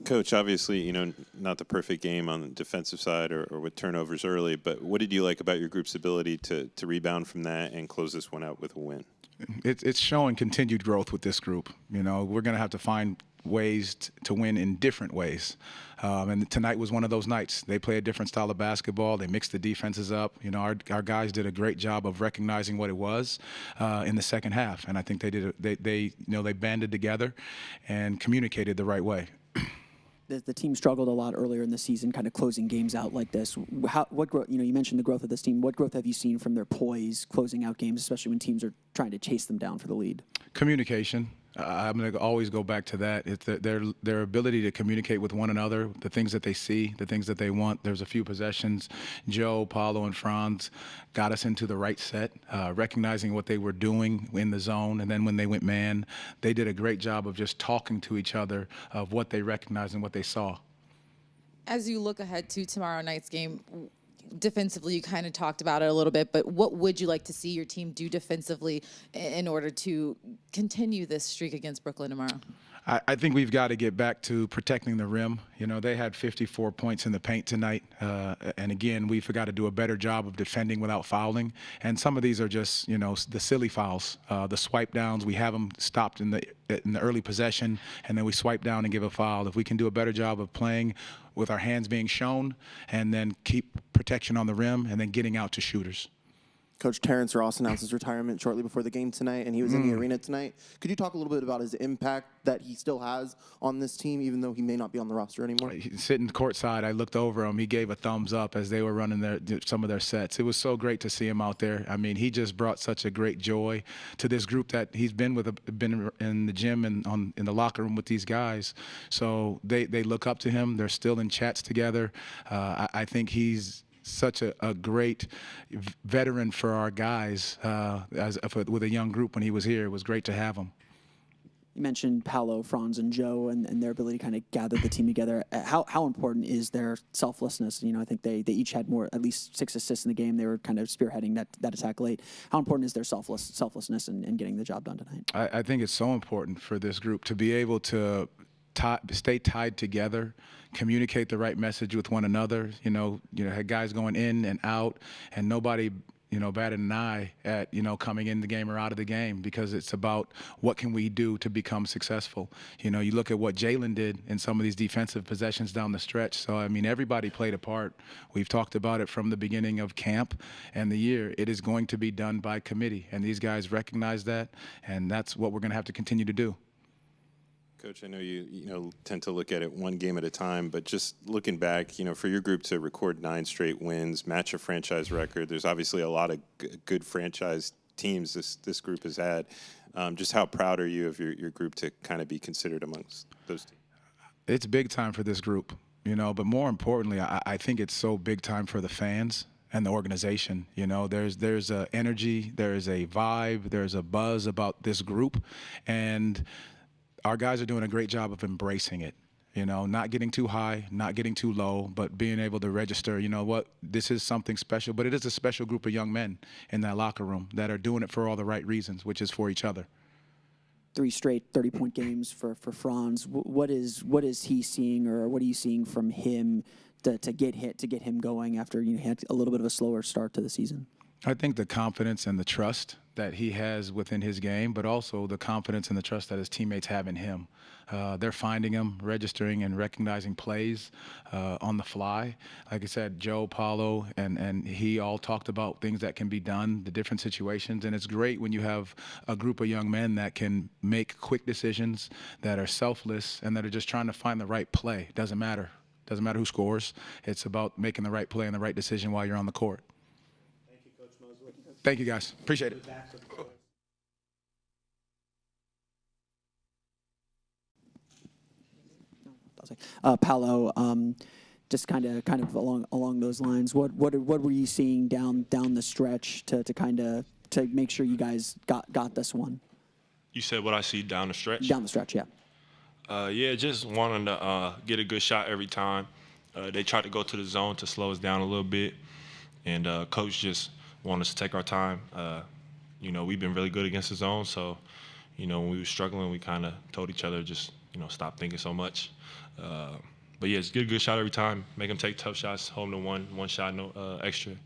Coach, obviously, not the perfect game on the defensive side or with turnovers early, but what did you like about your group's ability to rebound from that and close this one out with a win? It's showing continued growth with this group. We're going to have to find ways to win in different ways. And tonight was one of those nights. They play a different style of basketball. They mixed the defenses up. Our guys did a great job of recognizing what it was in the second half. And I think they banded together and communicated the right way. The team struggled a lot earlier in the season, kind of closing games out like this. What growth? You mentioned the growth of this team. What growth have you seen from their poise closing out games, especially when teams are trying to chase them down for the lead? Communication. I'm going to always go back to that. It's their ability to communicate with one another, the things that they see, the things that they want. There's a few possessions. Joe, Paolo, and Franz got us into the right set, recognizing what they were doing in the zone. And then when they went man, they did a great job of just talking to each other of what they recognized and what they saw. As you look ahead to tomorrow night's game, defensively, you kind of talked about it a little bit, but what would you like to see your team do defensively in order to continue this streak against Brooklyn tomorrow? I think we've got to get back to protecting the rim. They had 54 points in the paint tonight. And again, we've got to do a better job of defending without fouling. And some of these are just, the silly fouls, the swipe downs. We have them stopped in the early possession, and then we swipe down and give a foul. If we can do a better job of playing with our hands being shown and then keep protection on the rim and then getting out to shooters. Coach Terrence Ross announced his retirement shortly before the game tonight, and he was in the arena tonight. Could you talk a little bit about his impact that he still has on this team, even though he may not be on the roster anymore? Sitting courtside, I looked over him. He gave a thumbs up as they were running some of their sets. It was so great to see him out there. I mean, he just brought such a great joy to this group that he's been in the gym and in the locker room with these guys. So they look up to him. They're still in chats together. I think he's such a great veteran for our guys with a young group when he was here. It was great to have him. You mentioned Paolo, Franz, and Joe and their ability to kind of gather the team together. How important is their selflessness? I think they each had at least 6 assists in the game. They were kind of spearheading that attack late. How important is their selflessness in getting the job done tonight? I think it's so important for this group to be able to stay tied together, communicate the right message with one another. Had guys going in and out, and nobody, batted an eye at, coming in the game or out of the game, because it's about what can we do to become successful. You look at what Jalen did in some of these defensive possessions down the stretch. So, everybody played a part. We've talked about it from the beginning of camp and the year. It is going to be done by committee, and these guys recognize that, and that's what we're going to have to continue to do. Coach, I know you tend to look at it one game at a time, but just looking back, for your group to record 9 straight wins, match a franchise record, there's obviously a lot of good franchise teams this group has had. Just how proud are you of your group to kind of be considered amongst those teams? It's big time for this group, but more importantly, I think it's so big time for the fans and the organization. There's a energy, there's a vibe, there's a buzz about this group, and our guys are doing a great job of embracing it, not getting too high, not getting too low, but being able to register, this is something special. But it is a special group of young men in that locker room that are doing it for all the right reasons, which is for each other. 3 straight 30-point games for Franz. What is he seeing, or what are you seeing from him to get him going after he had a little bit of a slower start to the season? I think the confidence and the trust that he has within his game, but also the confidence and the trust that his teammates have in him. They're finding him, registering and recognizing plays on the fly. Like I said, Joe, Paolo, and he all talked about things that can be done, the different situations. And it's great when you have a group of young men that can make quick decisions, that are selfless, and that are just trying to find the right play. It doesn't matter. It doesn't matter who scores. It's about making the right play and the right decision while you're on the court. Thank you, guys. Appreciate it. Paolo, just kind of along those lines, what were you seeing down the stretch to make sure you guys got this one? You said what I see down the stretch? Down the stretch, yeah. Yeah, just wanting to get a good shot every time. They tried to go to the zone to slow us down a little bit, and coach just wanted us to take our time. We've been really good against the zone, so when we were struggling, we kind of told each other just stop thinking so much. But yeah, just get a good shot every time. Make them take tough shots, hold them to one shot, no extra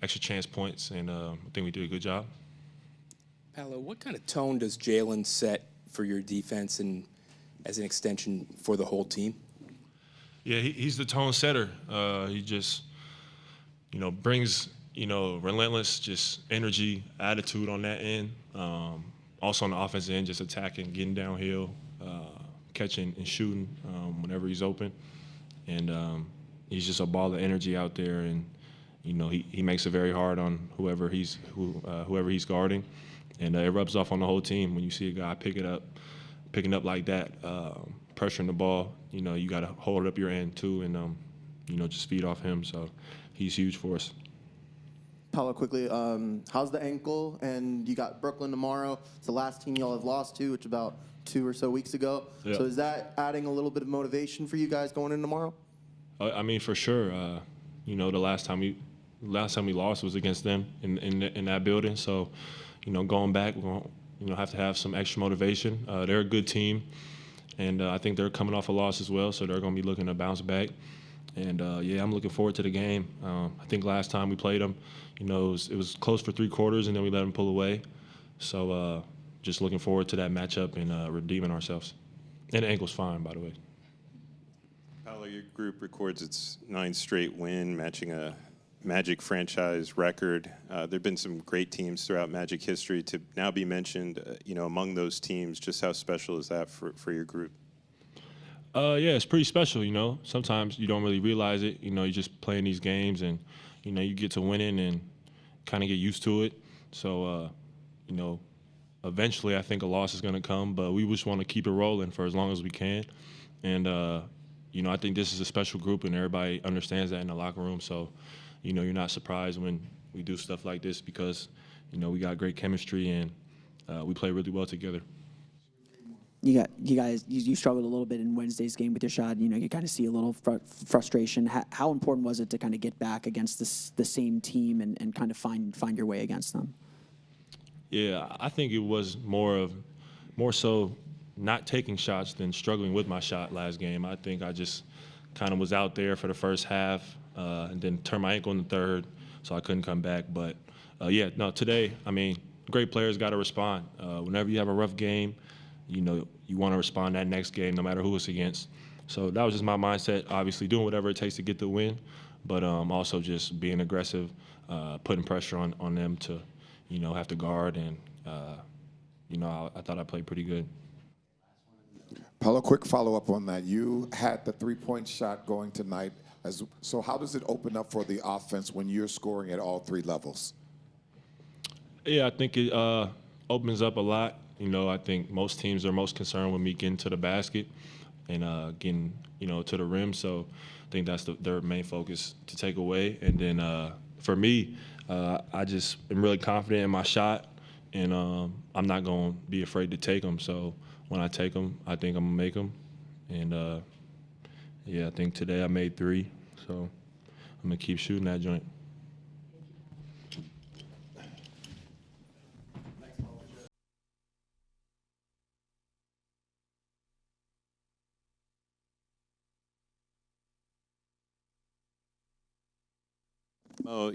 chance points, and I think we did a good job. Paolo, what kind of tone does Jalen set for your defense and as an extension for the whole team? Yeah, he's the tone setter. He just, brings, relentless just energy, attitude on that end. Also on the offensive end, just attacking, getting downhill, catching and shooting whenever he's open. And he's just a ball of energy out there, and he makes it very hard on whoever he's guarding, and it rubs off on the whole team when you see a guy picking up like that, pressuring the ball. You got to hold up your end too, and just feed off him. So he's huge for us. Paolo, quickly, how's the ankle? And you got Brooklyn tomorrow. It's the last team y'all have lost to, which about 2 or so weeks ago. Yep. So is that adding a little bit of motivation for you guys going in tomorrow? I mean, for sure. The last time we lost was against them in that building. So, going back, we're going to have to have some extra motivation. They're a good team, and I think they're coming off a loss as well, so they're going to be looking to bounce back. And yeah, I'm looking forward to the game. I think last time we played them, it was close for 3 quarters, and then we let them pull away. So just looking forward to that matchup and redeeming ourselves. And the ankle's fine, by the way. Paolo, your group records its 9th straight win, matching a Magic franchise record. There have been some great teams throughout Magic history. To now be mentioned, among those teams, just how special is that for your group? Yeah, it's pretty special. Sometimes you don't really realize it. You're just playing these games, and you get to winning and kind of get used to it. So, eventually I think a loss is going to come, but we just want to keep it rolling for as long as we can. And I think this is a special group, and everybody understands that in the locker room. So, you're not surprised when we do stuff like this because, we got great chemistry and we play really well together. You guys struggled a little bit in Wednesday's game with your shot. You kind of see a little frustration. How important was it to kind of get back against the same team and kind of find your way against them? Yeah, I think it was more so not taking shots than struggling with my shot last game. I think I just kind of was out there for the first half and then turned my ankle in the third, so I couldn't come back. But today, great players got to respond. Whenever you have a rough game, you want to respond that next game, no matter who it's against. So that was just my mindset, obviously doing whatever it takes to get the win, but also just being aggressive, putting pressure on them to, have to guard. And, I thought I played pretty good. Paolo, quick follow-up on that. You had the three-point shot going tonight. So how does it open up for the offense when you're scoring at all 3 levels? Yeah, I think it opens up a lot. I think most teams are most concerned with me getting to the basket and getting, to the rim. So I think that's their main focus to take away. And then for me, I just am really confident in my shot, and I'm not going to be afraid to take them. So when I take them, I think I'm going to make them. And, I think today I made 3. So I'm going to keep shooting that joint. Oh,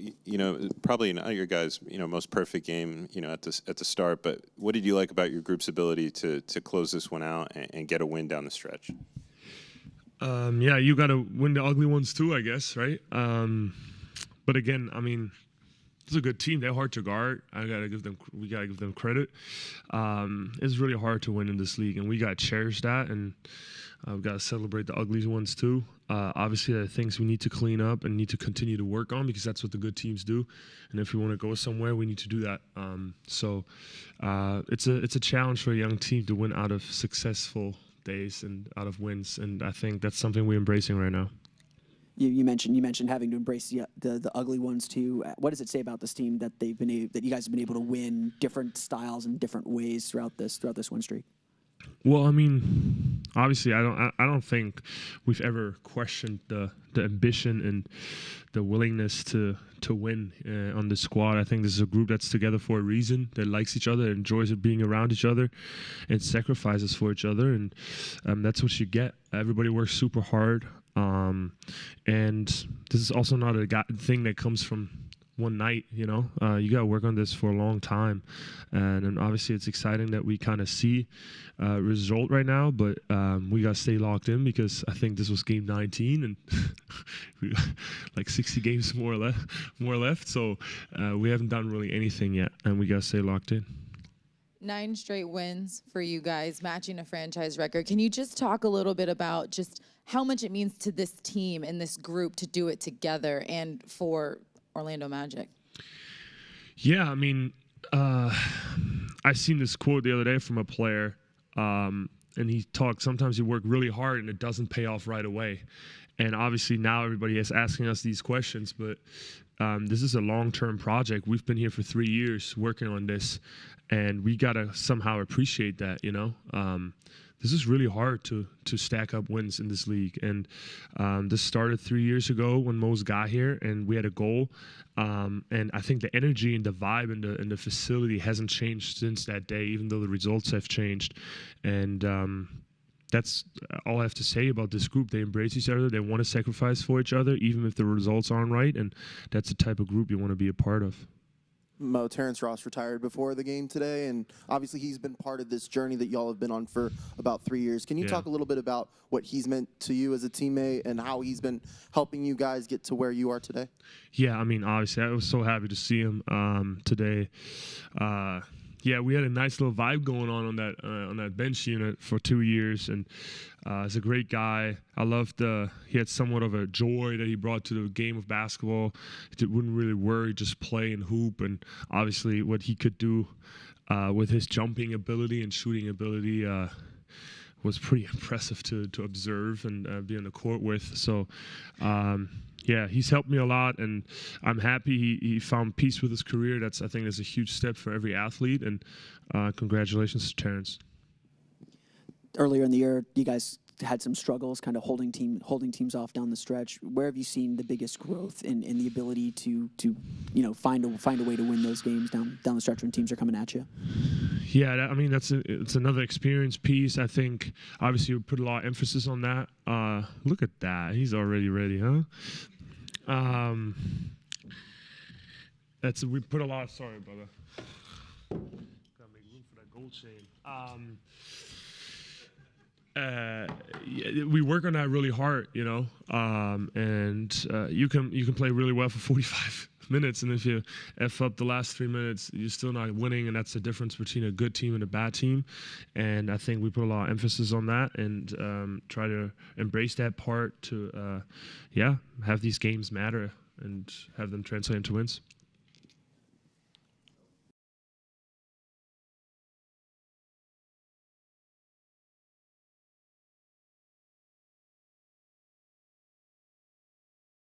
probably not your guys' most perfect game at the start. But what did you like about your group's ability to close this one out and get a win down the stretch? Yeah, you got to win the ugly ones too, I guess, right? But again, it's a good team. They're hard to guard. We gotta give them credit. It's really hard to win in this league, and we gotta cherish that, and we've got to celebrate the ugly ones too. Obviously, there are things we need to clean up and need to continue to work on because that's what the good teams do. And if we want to go somewhere, we need to do that. So it's a challenge for a young team to win out of successful days and out of wins, and I think that's something we're embracing right now. You mentioned having to embrace the ugly ones too. What does it say about this team that that you guys have been able to win different styles and different ways throughout this win streak? Well, obviously, I don't think we've ever questioned the ambition and the willingness to win on the squad. I think this is a group that's together for a reason, that likes each other, enjoys being around each other, and sacrifices for each other. And that's what you get. Everybody works super hard. And this is also not a thing that comes from one night, you know. You got to work on this for a long time. And obviously it's exciting that we kind of see result right now, but we got to stay locked in, because I think this was game 19 and we got like 60 games more left. So we haven't done really anything yet, and we got to stay locked in. 9 straight wins for you guys, matching a franchise record. Can you just talk a little bit about just how much it means to this team and this group to do it together, and for Orlando Magic? Yeah, I mean, I seen this quote the other day from a player, and he talked, sometimes you work really hard and it doesn't pay off right away. And obviously now everybody is asking us these questions, but this is a long-term project. We've been here for 3 years working on this, and we got to somehow appreciate that, you know. This is really hard to stack up wins in this league. And this started 3 years ago when Mose got here, and we had a goal. And I think the energy and the vibe and the facility hasn't changed since that day, even though the results have changed. And that's all I have to say about this group. They embrace each other. They want to sacrifice for each other, even if the results aren't right. And that's the type of group you want to be a part of. Mo, Terrence Ross retired before the game today, and obviously he's been part of this journey that y'all have been on for about 3 years. Can you talk a little bit about what he's meant to you as a teammate and how he's been helping you guys get to where you are today? Yeah, I mean, obviously, I was so happy to see him today. Yeah, we had a nice little vibe going on that bench unit for 2 years, and he's a great guy. I loved he had somewhat of a joy that he brought to the game of basketball. He wouldn't really worry, just play and hoop, and obviously what he could do with his jumping ability and shooting ability was pretty impressive to observe and be on the court with. So, yeah, he's helped me a lot, and I'm happy he found peace with his career. I think that's a huge step for every athlete, and congratulations to Terrence. Earlier in the year, you guys had some struggles kind of holding teams off down the stretch. Where have you seen the biggest growth in the ability to find a way to win those games down the stretch when teams are coming at you? Yeah, I mean, it's another experience piece. I think obviously we put a lot of emphasis on that. Look at that. He's already ready, huh? We put a lot. Sorry, brother. Gotta make room for that gold chain. Yeah, we work on that really hard, you know, and you can play really well for 45 minutes, and if you F up the last 3 minutes, you're still not winning, and that's the difference between a good team and a bad team. And I think we put a lot of emphasis on that, and try to embrace that part to, have these games matter and have them translate into wins.